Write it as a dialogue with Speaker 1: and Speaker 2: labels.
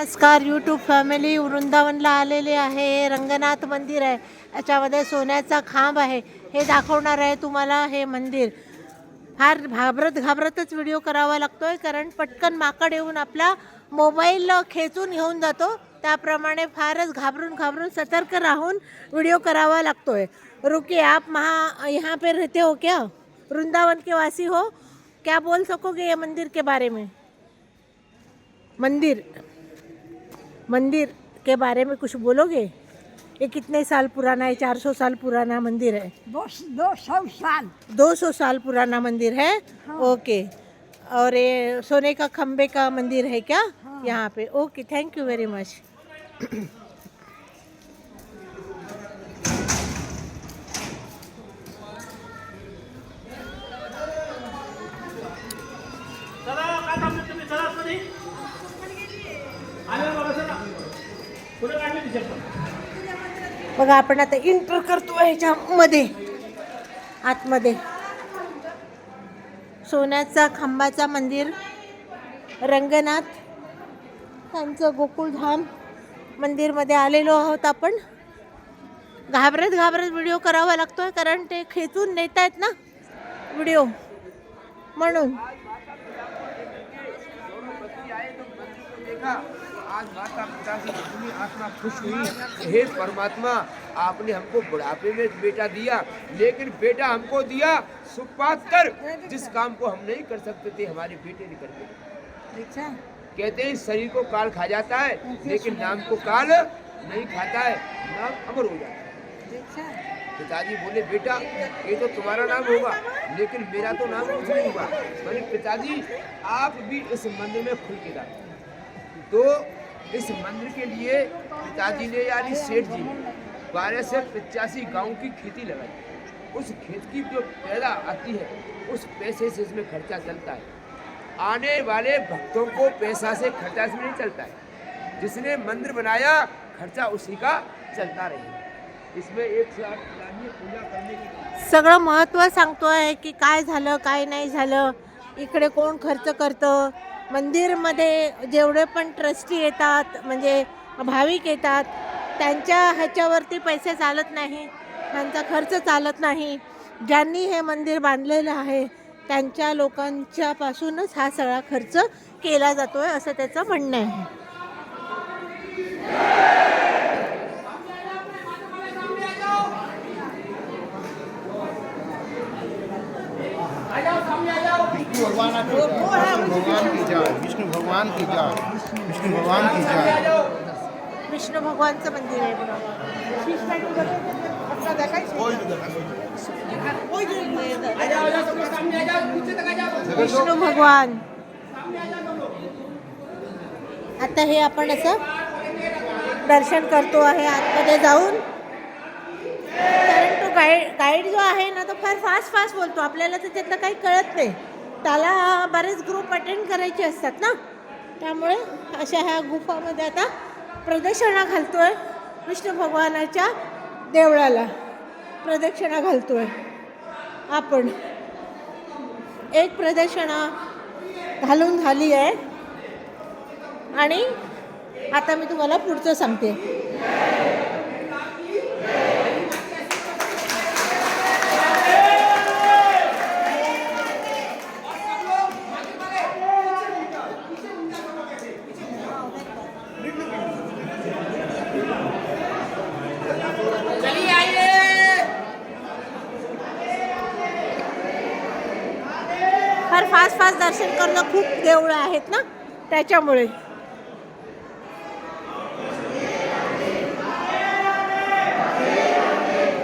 Speaker 1: नमस्कार YouTube family, वृंदावनला आलेले आहे. रंगनाथ मंदिर आहे, याच्यामध्ये सोन्याचा खांब आहे. हे दाखवणार आहे तुम्हाला हे मंदिर. फार घाबरतच व्हिडिओ करावा लागतोय, कारण पटकन माकड येऊन आपला मोबाईल खेचून घेऊन जातो. त्याप्रमाणे फारच घाबरून सतर्क राहून व्हिडिओ करावा लागतोय. रुकिए, आप यहाँ पे रहते हो क्या? वृंदावन के वासी हो क्या? बोल सकोगे ये मंदिर के बारे में? मंदिर के बारे में कुछ बोलोगे? ये कितने साल पुराना है? 400 साल पुराना मंदिर है।
Speaker 2: 200 साल
Speaker 1: 200 साल पुराना मंदिर है।
Speaker 2: हाँ।
Speaker 1: ओके, और ये सोने का खंबे का मंदिर है क्या?
Speaker 2: हाँ।
Speaker 1: यहाँ पे। Okay, thank you very much. बघा, आपण आता एंटर करतो ह्याच्यामध्ये. आतमध्ये सोन्याचा खांबाचा मंदिर, रंगनाथ त्यांचं गोकुळधाम मंदिरमध्ये आलेलो आहोत आपण. घाबरत व्हिडिओ करावा लागतोय, कारण ते खेचून नेत आहेत ना व्हिडिओ, म्हणून.
Speaker 3: आज माता पिता की अपनी आत्मा खुश हुई। हे परमात्मा, आपने हमको बुढ़ापे में बेटा दिया, लेकिन बेटा हमको दिया सुखपात कर। जिस काम को हम नहीं कर सकते थे, हमारे बेटे ने कर दिया। कहते हैं शरीर को काल खा जाता है, लेकिन नाम को काल नहीं खाता है, नाम अमर हो जाता है। पिताजी बोले, बेटा ये तो तुम्हारा नाम होगा, लेकिन मेरा तो नाम कुछ नहीं होगा। बोले, पिताजी आप भी इस मंदिर में खुल के जाते। तो इस मंदिर के लिए पिताजी ने यानी सेठ जी 12 से 85 गाँव की खेती लगाई। उस खेत की जो पैदा आती है, उस पैसे से इसमें खर्चा चलता है। आने वाले भक्तों को पैसा से खर्चा इसमें नहीं चलता है। जिसने मंदिर बनाया, खर्चा उसी का चलता रहे। इसमें एक साथ पूजा करने की
Speaker 1: सगळं महत्त्व सांगतोय की काय झालं काय नाही झालं, इकडे कोण खर्च करतं. मंदिरमध्ये जेवढे पण ट्रस्टी येतात, म्हणजे भाविक येतात, त्यांच्या ह्याच्यावरती पैसे चालत नाही, त्यांचा खर्च चालत नाही. ज्यांनी हे मंदिर बांधलेलं आहे त्यांच्या लोकांच्यापासूनच हा सगळा खर्च केला जातोय, असं त्याचं म्हणणं आहे.
Speaker 4: विष्णु भगवान की जय, विष्णु भगवान की जय।
Speaker 1: विष्णू भगवानचं मंदिर आहे बघा. विष्णू भगवान. आता हे आपण असं दर्शन करतो आहे आतमध्ये जाऊन, कारण तो गाईड जो आहे ना, तो फार फास्ट बोलतो. आपल्याला त्याच्यातलं काही कळत नाही. त्याला बरेच ग्रुप अटेंड करायचे असतात ना, त्यामुळे अशा ह्या गुफामध्ये आता प्रदक्षिणा घालतोय. विष्णू भगवानाच्या देवळाला प्रदक्षिणा घालतोय आपण. एक प्रदक्षिणा घालून झाली आहे, आणि आता मी तुम्हाला पुढचं सांगते. फार फास्ट दर्शन करणं, खूप देवळं आहेत ना, त्याच्यामुळे.